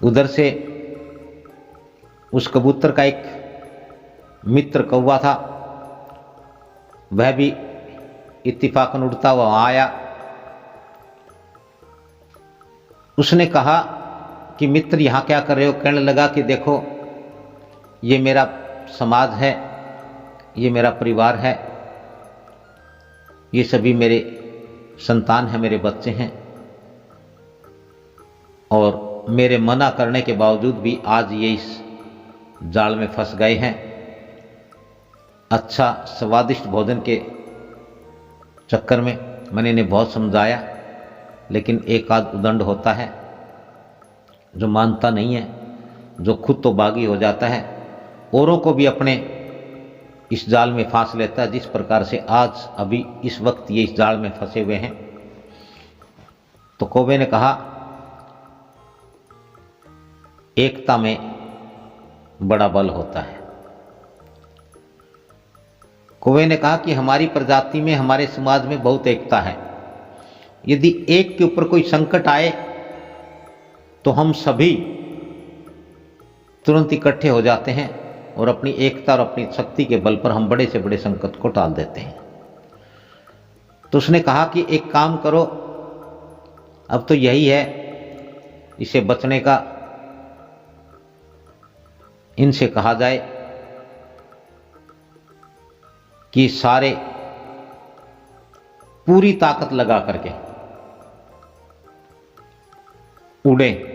उधर से उस कबूतर का एक मित्र कौवा था, वह भी इत्तिफाकन उड़ता हुआ वहां आया। उसने कहा कि मित्र यहां क्या कर रहे हो? कहने लगा कि देखो ये मेरा समाज है, ये मेरा परिवार है, ये सभी मेरे संतान हैं, मेरे बच्चे हैं, और मेरे मना करने के बावजूद भी आज ये इस जाल में फंस गए हैं। अच्छा स्वादिष्ट भोजन के चक्कर में मैंने इन्हें बहुत समझाया, लेकिन एक आध उदंड होता है जो मानता नहीं है, जो खुद तो बागी हो जाता है, औरों को भी अपने इस जाल में फांस लेता है। जिस प्रकार से आज अभी इस वक्त ये इस जाल में फंसे हुए हैं। तो कौवे ने कहा एकता में बड़ा बल होता है। कौवे ने कहा कि हमारी प्रजाति में, हमारे समाज में बहुत एकता है। यदि एक के ऊपर कोई संकट आए तो हम सभी तुरंत इकट्ठे हो जाते हैं और अपनी एकता और अपनी शक्ति के बल पर हम बड़े से बड़े संकट को टाल देते हैं। तो उसने कहा कि एक काम करो, अब तो यही है इसे बचने का, इनसे कहा जाए कि सारे पूरी ताकत लगा करके उड़े,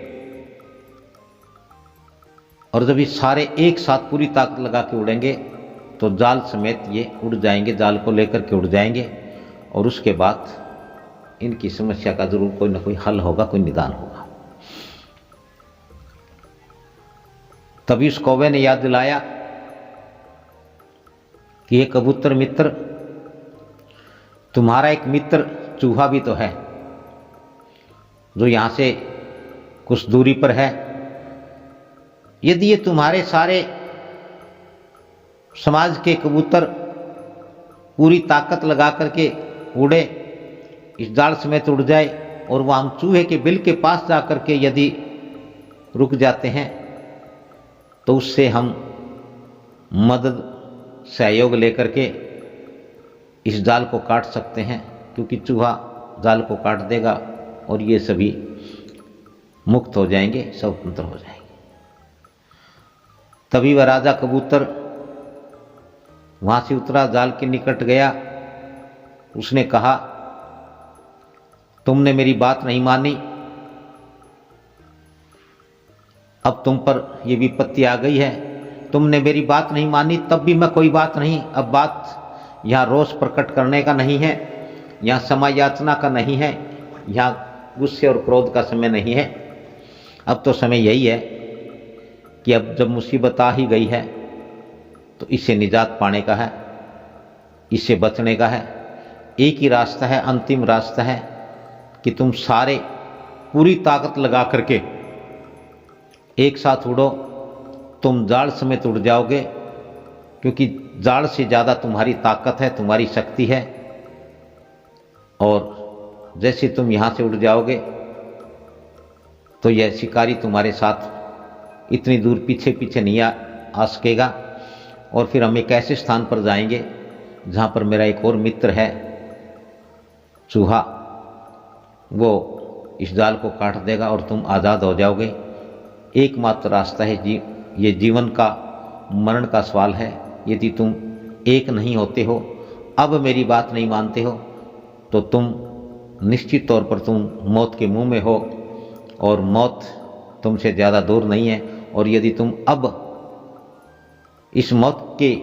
और जब ये सारे एक साथ पूरी ताकत लगा के उड़ेंगे तो जाल समेत ये उड़ जाएंगे, जाल को लेकर के उड़ जाएंगे, और उसके बाद इनकी समस्या का जरूर कोई ना कोई हल होगा, कोई निदान होगा। तभी उस कौवे ने याद दिलाया कि ये कबूतर मित्र, तुम्हारा एक मित्र चूहा भी तो है जो यहां से कुछ दूरी पर है। यदि ये तुम्हारे सारे समाज के कबूतर पूरी ताकत लगा करके उड़े, इस जाल समेत उड़ जाए, और वह हम चूहे के बिल के पास जाकर के यदि रुक जाते हैं तो उससे हम मदद सहयोग लेकर के इस जाल को काट सकते हैं, क्योंकि चूहा जाल को काट देगा और ये सभी मुक्त हो जाएंगे, स्वतंत्र हो जाएंगे। तभी वह राजा कबूतर वहां से उतरा, जाल के निकट गया। उसने कहा तुमने मेरी बात नहीं मानी, अब तुम पर यह विपत्ति आ गई है। तुमने मेरी बात नहीं मानी, तब भी मैं कोई बात नहीं। अब बात यहां रोष प्रकट करने का नहीं है, यहां समय याचना का नहीं है, यहां गुस्से और क्रोध का समय नहीं है। अब तो समय यही है कि अब जब मुसीबत आ ही गई है तो इससे निजात पाने का है, इससे बचने का है। एक ही रास्ता है, अंतिम रास्ता है कि तुम सारे पूरी ताकत लगा करके एक साथ उड़ो। तुम जाल समेत उड़ जाओगे, क्योंकि जाल से ज़्यादा तुम्हारी ताकत है, तुम्हारी शक्ति है। और जैसे तुम यहाँ से उड़ जाओगे तो यह शिकारी तुम्हारे साथ इतनी दूर पीछे पीछे नहीं आ सकेगा, और फिर हम एक ऐसे स्थान पर जाएंगे जहाँ पर मेरा एक और मित्र है चूहा, वो इस जाल को काट देगा और तुम आज़ाद हो जाओगे। एकमात्र रास्ता है ये जीवन का मरण का सवाल है। यदि तुम एक नहीं होते हो, अब मेरी बात नहीं मानते हो, तो तुम निश्चित तौर पर तुम मौत के मुंह में हो, और मौत तुमसे ज़्यादा दूर नहीं है। और यदि तुम अब इस मौत के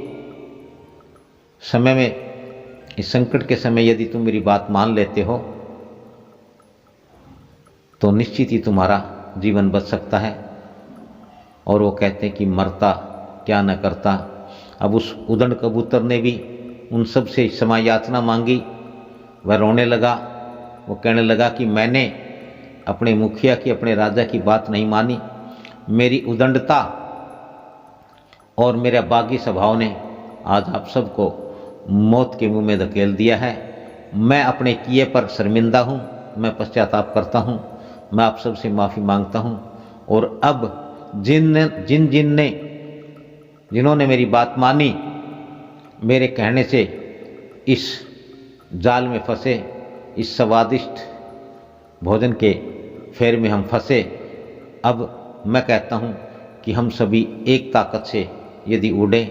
समय में, इस संकट के समय यदि तुम मेरी बात मान लेते हो तो निश्चित ही तुम्हारा जीवन बच सकता है। और वो कहते हैं कि मरता क्या न करता। अब उस उदंड कबूतर ने भी उन सब से क्षमा याचना मांगी। वह रोने लगा, वो कहने लगा कि मैंने अपने मुखिया की, अपने राजा की बात नहीं मानी। मेरी उदंडता और मेरा बागी स्वभाव ने आज आप सबको मौत के मुंह में धकेल दिया है। मैं अपने किए पर शर्मिंदा हूँ, मैं पश्चाताप करता हूँ, मैं आप सबसे माफ़ी मांगता हूँ। और अब जिन्होंने मेरी बात मानी, मेरे कहने से इस जाल में फंसे, इस स्वादिष्ट भोजन के फेर में हम फंसे, अब मैं कहता हूँ कि हम सभी एक ताकत से यदि उड़े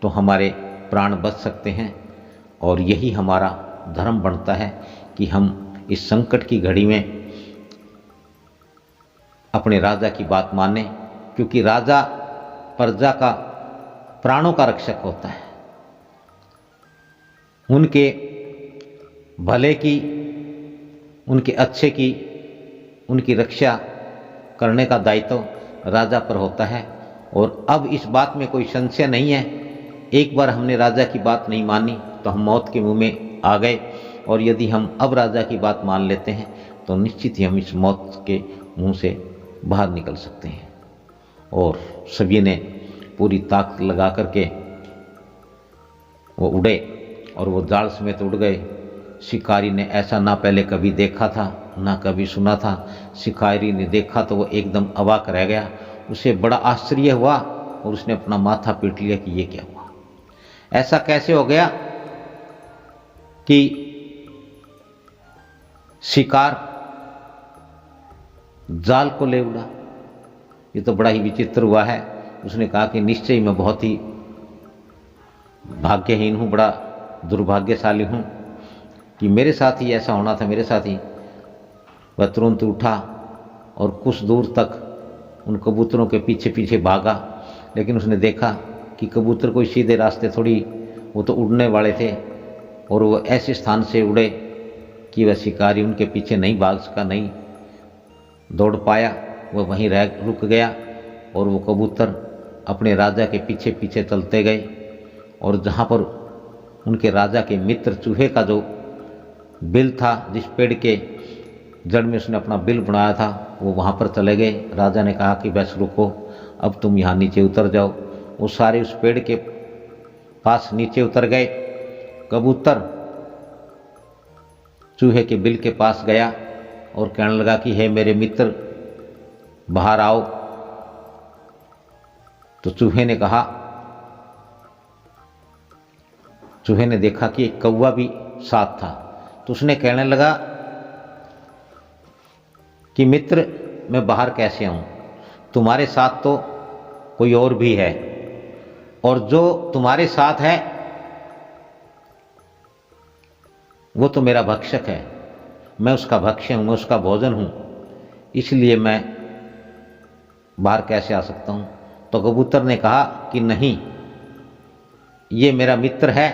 तो हमारे प्राण बच सकते हैं। और यही हमारा धर्म बनता है कि हम इस संकट की घड़ी में अपने राजा की बात माने, क्योंकि राजा प्रजा का प्राणों का रक्षक होता है। उनके भले की, उनके अच्छे की, उनकी रक्षा करने का दायित्व राजा पर होता है। और अब इस बात में कोई संशय नहीं है, एक बार हमने राजा की बात नहीं मानी तो हम मौत के मुंह में आ गए, और यदि हम अब राजा की बात मान लेते हैं तो निश्चित ही हम इस मौत के मुंह से बाहर निकल सकते हैं। और सभी ने पूरी ताकत लगा करके वो उड़े और वो जाल समेत उड़ गए। शिकारी ने ऐसा ना पहले कभी देखा था, ना कभी सुना था। शिकारी ने देखा तो वो एकदम अवाक रह गया, उसे बड़ा आश्चर्य हुआ और उसने अपना माथा पीट लिया कि ये क्या हुआ, ऐसा कैसे हो गया कि शिकार जाल को ले उड़ा। ये तो बड़ा ही विचित्र हुआ है। उसने कहा कि निश्चय मैं बहुत ही भाग्यहीन हूँ, बड़ा दुर्भाग्यशाली हूँ कि मेरे साथ ही ऐसा होना था, मेरे साथ ही। वह तुरंत उठा और कुछ दूर तक उन कबूतरों के पीछे पीछे भागा, लेकिन उसने देखा कि कबूतर कोई सीधे रास्ते थोड़ी, वो तो उड़ने वाले थे और वो ऐसे स्थान से उड़े कि वह शिकारी उनके पीछे नहीं भाग सका, नहीं दौड़ पाया, वह वहीं रुक गया। और वो कबूतर अपने राजा के पीछे पीछे चलते गए, और जहाँ पर उनके राजा के मित्र चूहे का जो बिल था, जिस पेड़ के जड़ में उसने अपना बिल बनाया था, वो वहाँ पर चले गए। राजा ने कहा कि बस रुको, अब तुम यहाँ नीचे उतर जाओ। वो सारे उस पेड़ के पास नीचे उतर गए। कबूतर चूहे के बिल के पास गया और कहने लगा कि हे मेरे मित्र, बाहर आओ। तो चूहे ने कहा, चूहे ने देखा कि एक कौवा भी साथ था, तो उसने कहने लगा कि मित्र, मैं बाहर कैसे आऊं, तुम्हारे साथ तो कोई और भी है, और जो तुम्हारे साथ है वो तो मेरा भक्षक है, मैं उसका भक्ष्य हूं, मैं उसका भोजन हूं, इसलिए मैं बाहर कैसे आ सकता हूं। तो कबूतर ने कहा कि नहीं, ये मेरा मित्र है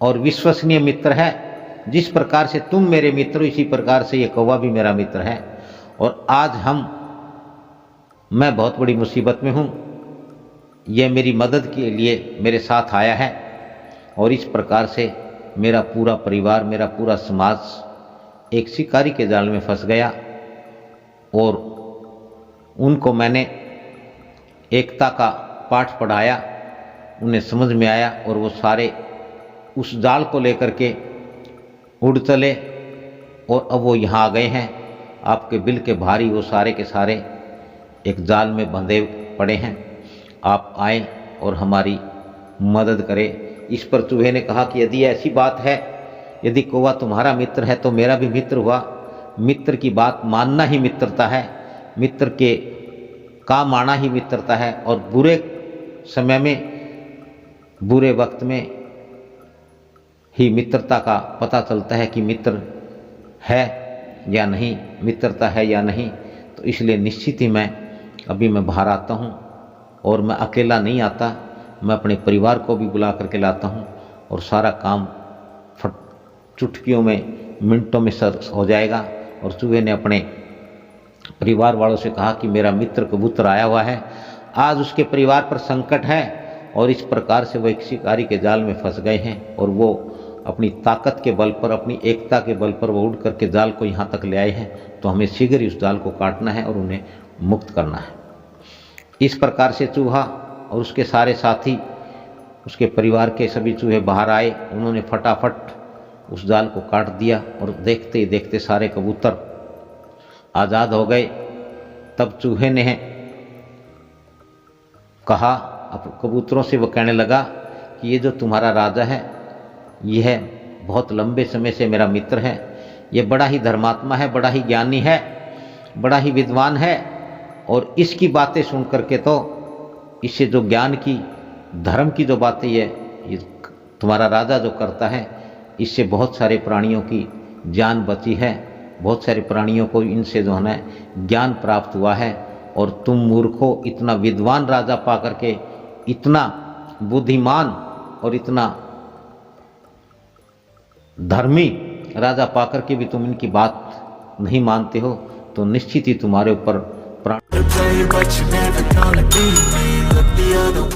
और विश्वसनीय मित्र है। जिस प्रकार से तुम मेरे मित्र हो, इसी प्रकार से ये कौवा भी मेरा मित्र है। और आज मैं बहुत बड़ी मुसीबत में हूं, यह मेरी मदद के लिए मेरे साथ आया है, और इस प्रकार से मेरा पूरा परिवार, मेरा पूरा समाज एक शिकारी के जाल में फंस गया। और उनको मैंने एकता का पाठ पढ़ाया, उन्हें समझ में आया, और वो सारे उस जाल को लेकर के उड़ चले, और अब वो यहाँ आ गए हैं। आपके बिल के भारी वो सारे के सारे एक जाल में बंधे पड़े हैं, आप आए और हमारी मदद करें। इस पर चूहे ने कहा कि यदि ऐसी बात है, यदि कौवा तुम्हारा मित्र है तो मेरा भी मित्र हुआ। मित्र की बात मानना ही मित्रता है, मित्र के काम आना ही मित्रता है। और बुरे समय में, बुरे वक्त में ही मित्रता का पता चलता है कि मित्र है या नहीं, मित्रता है या नहीं। तो इसलिए निश्चित ही मैं बाहर आता हूँ, और मैं अकेला नहीं आता, मैं अपने परिवार को भी बुला करके लाता हूँ, और सारा काम चुटकियों में, मिनटों में सर हो जाएगा। और चूहे ने अपने परिवार वालों से कहा कि मेरा मित्र कबूतर आया हुआ है, आज उसके परिवार पर संकट है, और इस प्रकार से वो एक शिकारी के जाल में फंस गए हैं, और वो अपनी ताकत के बल पर, अपनी एकता के बल पर वो उड़ करके जाल को यहाँ तक ले आए हैं। तो हमें शीघ्र ही उस जाल को काटना है और उन्हें मुक्त करना है। इस प्रकार से चूहा और उसके सारे साथी, उसके परिवार के सभी चूहे बाहर आए। उन्होंने फटाफट उस जाल को काट दिया, और देखते ही देखते सारे कबूतर आज़ाद हो गए। तब चूहे ने कहा, अब कबूतरों से वो कहने लगा कि ये जो तुम्हारा राजा है यह बहुत लंबे समय से मेरा मित्र है, ये बड़ा ही धर्मात्मा है, बड़ा ही ज्ञानी है, बड़ा ही विद्वान है, और इसकी बातें सुन करके तो इससे जो ज्ञान की, धर्म की जो बातें है ये तुम्हारा राजा जो करता है, इससे बहुत सारे प्राणियों की जान बची है, बहुत सारे प्राणियों को इनसे जो है ना ज्ञान प्राप्त हुआ है, और तुम मूर्खों इतना विद्वान राजा पा करके, इतना बुद्धिमान और इतना धर्मी राजा पाकर के भी तुम इनकी बात नहीं मानते हो, तो निश्चित ही तुम्हारे ऊपर प्राण